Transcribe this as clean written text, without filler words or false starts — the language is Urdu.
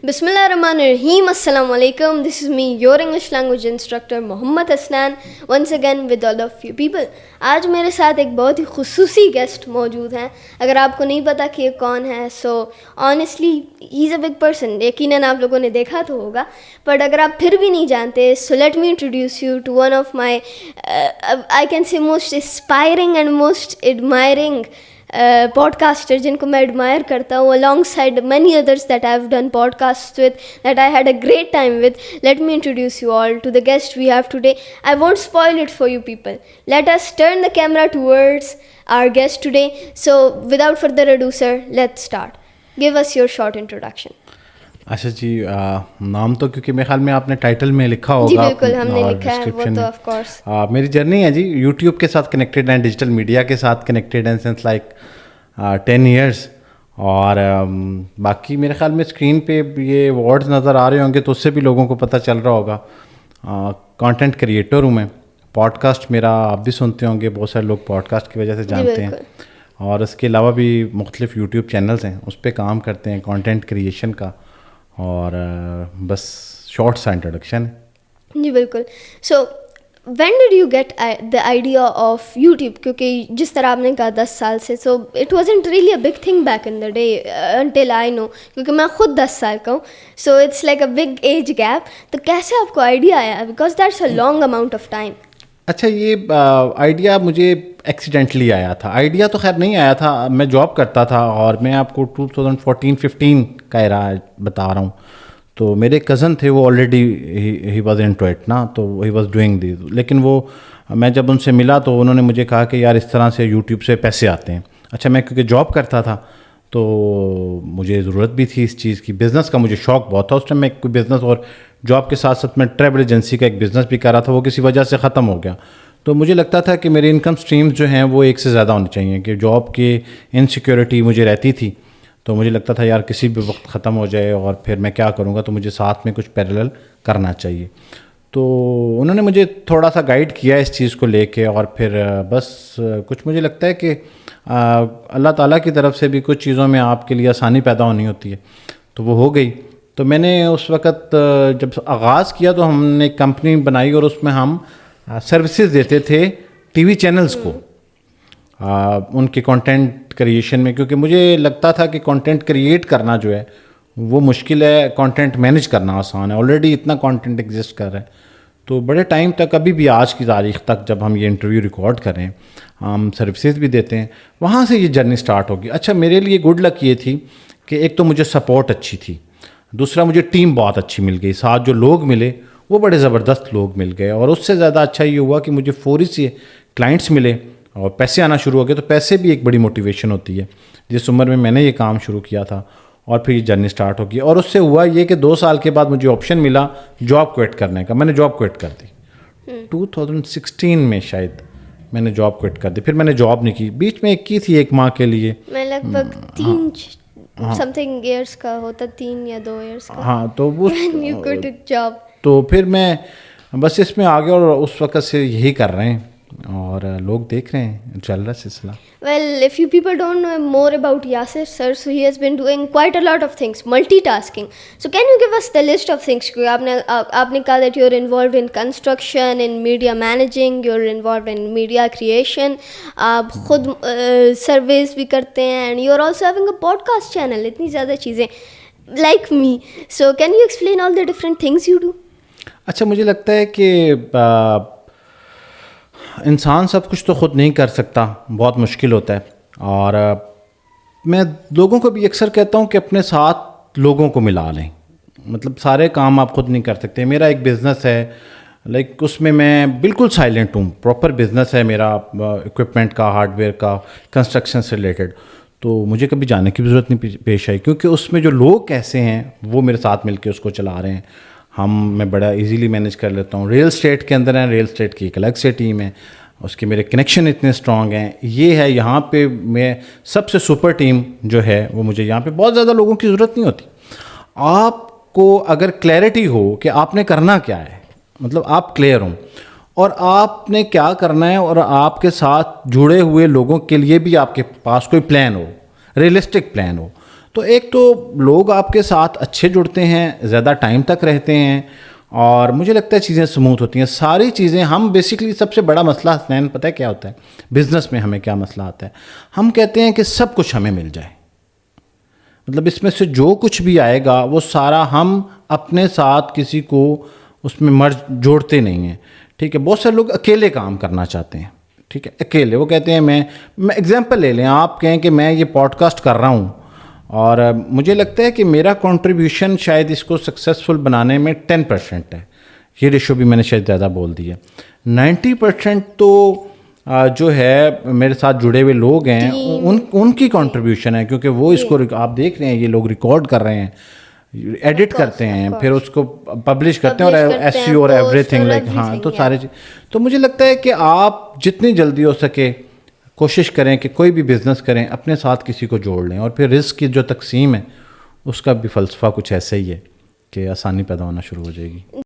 Bismillahirrahmanirrahim. Assalamu alaikum. This is me, your English language instructor Mohammad Hasnan, once again with all of you people. آج میرے ساتھ ایک بہت ہی خصوصی گیسٹ موجود ہیں. اگر آپ کو نہیں پتا کہ یہ کون ہے so honestly he is a big person. یقیناً آپ لوگوں نے دیکھا تو ہوگا, بٹ اگر آپ پھر بھی نہیں جانتے so let me introduce you to one of my I can see most inspiring and most admiring podcaster جن کو میں ایڈمائر کرتا ہوں, along side many others that I have done podcasts with, that I had a great time with. Let me introduce you all to the guest we have today. I won't spoil it for you people. Let us turn the camera towards our guest today. So without further ado sir, let's start. Give us your short introduction. اچھا جی, نام تو کیونکہ میرے خیال میں آپ نے ٹائٹل میں لکھا ہوگا. جی بالکل ہم نے لکھا ہے وہ تو آف کورس. میری جرنی ہے جی یوٹیوب کے ساتھ کنیکٹیڈ ہیں, ڈیجیٹل میڈیا کے ساتھ کنیکٹیڈ ہیں سنس لائک 10 ایئرس. اور باقی میرے خیال میں اسکرین پہ یہ ایوارڈز نظر آ رہے ہوں گے تو اس سے بھی لوگوں کو پتہ چل رہا ہوگا. کانٹینٹ کریٹر ہوں میں. پوڈ کاسٹ میرا آپ بھی سنتے ہوں گے, بہت سارے لوگ پوڈ کاسٹ کی وجہ سے جانتے ہیں. اور اس کے علاوہ بھی مختلف یوٹیوب چینلز ہیں, اس پہ کام کرتے ہیں کانٹینٹ کریشن کا. اور بس شارٹ سا انٹروڈکشن ہے. جی بالکل. So when did you get the idea of YouTube? کیونکہ جس طرح آپ نے کہا 10 سال سے, so it wasn't really a big thing back in the day until I know, کیونکہ میں خود 10 سال کا ہوں. So it's like a big age gap. تو کیسے آپ کو آئیڈیا آیا؟ Because that's a long amount of time. اچھا, یہ آئیڈیا مجھے ایکسیڈنٹلی آیا تھا. آئیڈیا تو خیر نہیں آیا تھا, میں جاب کرتا تھا اور میں آپ کو 2014-15 کا ایرا بتا رہا ہوں. تو میرے کزن تھے, وہ already he was into it نا, تو ہی واز ڈوئنگ دیز. لیکن وہ میں جب ان سے ملا تو انہوں نے مجھے کہا کہ یار اس طرح سے یوٹیوب سے پیسے آتے ہیں. اچھا, میں کیونکہ جاب کرتا تھا تو مجھے ضرورت بھی تھی اس چیز کی. بزنس کا مجھے شوق بہت تھا اس ٹائم. میں کوئی بزنس اور جاب کے ساتھ ساتھ میں ٹریول ایجنسی کا ایک بزنس بھی کر رہا تھا, وہ کسی وجہ سے ختم ہو گیا. تو مجھے لگتا تھا کہ میری انکم سٹریمز جو ہیں وہ ایک سے زیادہ ہونی چاہیے, کہ جاب کی انسیکیورٹی مجھے رہتی تھی. تو مجھے لگتا تھا یار کسی بھی وقت ختم ہو جائے اور پھر میں کیا کروں گا, تو مجھے ساتھ میں کچھ پیرلل کرنا چاہیے. تو انہوں نے مجھے تھوڑا سا گائیڈ کیا اس چیز کو لے کے, اور پھر بس کچھ مجھے لگتا ہے کہ اللہ تعالیٰ کی طرف سے بھی کچھ چیزوں میں آپ کے لیے آسانی پیدا ہونی ہوتی ہے, تو وہ ہو گئی. تو میں نے اس وقت جب آغاز کیا تو ہم نے ایک کمپنی بنائی اور اس میں ہم سروسز دیتے تھے ٹی وی چینلز کو ان کے کانٹینٹ کریشن میں, کیونکہ مجھے لگتا تھا کہ کانٹینٹ کریٹ کرنا جو ہے وہ مشکل ہے, کانٹینٹ مینیج کرنا آسان ہے. آلریڈی اتنا کانٹینٹ ایگزسٹ کر رہا ہے. تو بڑے ٹائم تک, ابھی بھی آج کی تاریخ تک جب ہم یہ انٹرویو ریکارڈ کر رہے ہیں, ہم سروسز بھی دیتے ہیں. وہاں سے یہ جرنی سٹارٹ ہوگی. اچھا, میرے لیے گڈ لک یہ تھی کہ ایک تو مجھے سپورٹ اچھی تھی, دوسرا مجھے ٹیم بہت اچھی مل گئی, ساتھ جو لوگ ملے وہ بڑے زبردست لوگ مل گئے. اور اس سے زیادہ اچھا یہ ہوا کہ مجھے فوری سے کلائنٹس ملے اور پیسے آنا شروع ہو گئے. تو پیسے بھی ایک بڑی موٹیویشن ہوتی ہے. جس عمر میں نے یہ کام شروع کیا تھا اور پھر یہ جرنی سٹارٹ ہو گئی. اور اس سے ہوا یہ کہ 2 سال کے بعد مجھے آپشن ملا جاب کوئٹ کرنے کا. میں نے جاب کوئٹ کر دی 2016 میں, شاید میں نے جاب کوئٹ کر دی. پھر میں نے جاب نہیں کی, بیچ میں ایک کی تھی 1 ماہ کے لیے. میں لگ بھگ 3 سمتھنگ ایئرس کا ہوتا, 3 یا 2 ایئرس کا. ہاں, تو وہ یو کوئٹ جاب. تو پھر میں بس اس میں آ گیا اور اس وقت سے یہی کر رہے ہیں اور لوگ دیکھ رہے ہیں, چل رہا ہے سلسلہ. Well, if you people don't know more about Yasir sir, so he has been doing quite a lot of things, multitasking. So can you give us the list of things? کیونکہ آپ نے کہا that you're involved in construction, in media managing, you're involved in media creation, آپ خود سرویز بھی کرتے ہیں, and you're also having a podcast channel. اتنی زیادہ چیزیں like me. So can you explain all the different things you do? اچھا, مجھے لگتا ہے کہ انسان سب کچھ تو خود نہیں کر سکتا, بہت مشکل ہوتا ہے. اور میں لوگوں کو بھی اکثر کہتا ہوں کہ اپنے ساتھ لوگوں کو ملا لیں. مطلب سارے کام آپ خود نہیں کر سکتے. میرا ایک بزنس ہے, لائک اس میں بالکل سائلنٹ ہوں. پراپر بزنس ہے میرا, اکوپمنٹ کا, ہارڈ ویئر کا, کنسٹرکشن سے ریلیٹڈ. تو مجھے کبھی جانے کی ضرورت نہیں پیش آئی, کیونکہ اس میں جو لوگ کیسے ہیں وہ میرے ساتھ مل کے اس کو چلا رہے ہیں. میں بڑا ایزیلی مینیج کر لیتا ہوں. ریئل اسٹیٹ کے اندر ہیں, ریئل اسٹیٹ کی ایک الگ سے ٹیم ہے, اس کے میرے کنیکشن اتنے اسٹرانگ ہیں. یہ ہے یہاں پہ میں سب سے سپر ٹیم جو ہے وہ, مجھے یہاں پہ بہت زیادہ لوگوں کی ضرورت نہیں ہوتی. آپ کو اگر کلیئرٹی ہو کہ آپ نے کرنا کیا ہے, مطلب آپ کلیئر ہوں اور آپ نے کیا کرنا ہے, اور آپ کے ساتھ جڑے ہوئے لوگوں کے لیے بھی آپ کے پاس کوئی پلان ہو, ریئلسٹک پلان ہو, تو ایک تو لوگ آپ کے ساتھ اچھے جڑتے ہیں, زیادہ ٹائم تک رہتے ہیں, اور مجھے لگتا ہے چیزیں سموتھ ہوتی ہیں. ساری چیزیں ہم بیسکلی, سب سے بڑا مسئلہ حسنین پتہ ہے کیا ہوتا ہے بزنس میں؟ ہمیں کیا مسئلہ آتا ہے, ہم کہتے ہیں کہ سب کچھ ہمیں مل جائے, مطلب اس میں سے جو کچھ بھی آئے گا وہ سارا ہم اپنے ساتھ کسی کو اس میں مرج جوڑتے نہیں ہیں. ٹھیک ہے, بہت سے لوگ اکیلے کام کرنا چاہتے ہیں. ٹھیک ہے, اکیلے, وہ کہتے ہیں میں ایگزامپل لے لیں, آپ کہیں کہ میں یہ پوڈ کاسٹ کر رہا ہوں اور مجھے لگتا ہے کہ میرا کنٹریبیوشن شاید اس کو سکسیزفل بنانے میں 10% ہے. یہ ریشو بھی میں نے شاید زیادہ بول دی ہے. 90% تو جو ہے میرے ساتھ جڑے ہوئے لوگ ہیں ان کی کنٹریبیوشن ہے, کیونکہ وہ اس کو آپ دیکھ رہے ہیں, یہ لوگ ریکارڈ کر رہے ہیں, ایڈٹ کرتے ہیں, پھر اس کو پبلش کرتے ہیں, اور ایس سی اور ایوری تھنگ لائک, ہاں, تو سارے چیز. تو مجھے لگتا ہے کہ آپ جتنی جلدی ہو سکے کوشش کریں کہ کوئی بھی بزنس کریں اپنے ساتھ کسی کو جوڑ لیں, اور پھر رزق کی جو تقسیم ہے اس کا بھی فلسفہ کچھ ایسا ہی ہے کہ آسانی پیدا ہونا شروع ہو جائے گی.